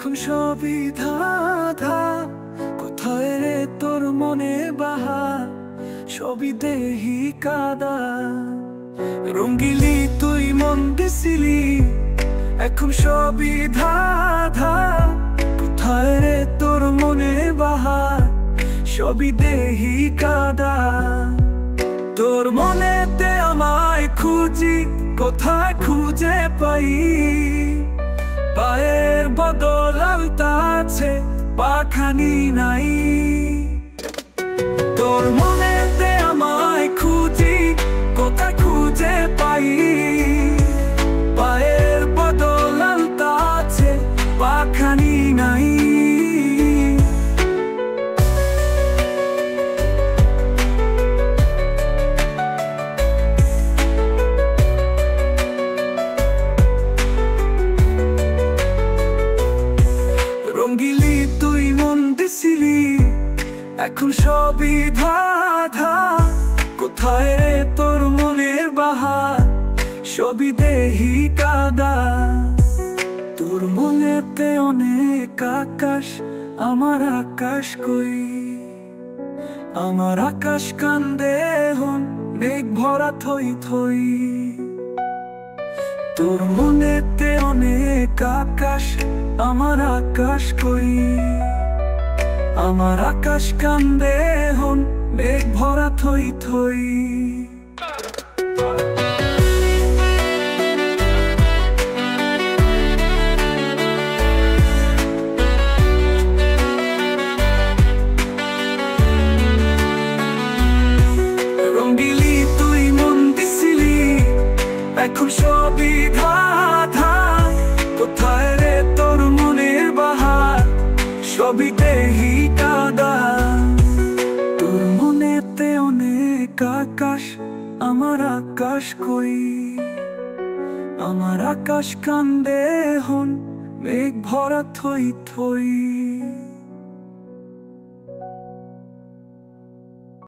এখন সবই ধাঁধা, কোথায় রে তোর মনে বাহার, সবই দেহি কাদা। রঙ্গিলি তুই মন দিছিলি, এখন সবই ধাঁধা, কোথায় রে তোর মনে বাহার, সবই দেহি কাদা। তোর মনেতে আমায় খুঁজি, কোথায় খুঁজে পাই, পায়ের বদল আলতা আছে, পাখানি নাই। তোর মনেতে আমায় খুঁজি, কোথায় খুঁজে পাই, পায়ের বদল আলতা আছে, পাখানি নাই। রঙ্গিলি তুই মন দিছিলি, এখন সবই ধাঁধা, কোথায় রে তোর মনের বাহার, সবই দেহি কাদা। তোর মনেতে অনেক আকাশ, আমার আকাশ কই, আমার আকাশ কান্দে হন মেঘ ভরা থই থই। তোর মনেতে অনেক আকাশ, আমার আকাশ কই, আমার আকাশ কান্দে হন মেঘ ভরা থই থই। রঙ্গিলি তুই মন দিছিলি, এখন সবই ধাঁধা, কোথায় রে তোর মনের বাহার, সবই দেহি কাদা। তোর মনেতে অনেক আকাশ, আমার আকাশ কই, আমার আকাশ কান্দে হন মেঘ ভরা থই থই।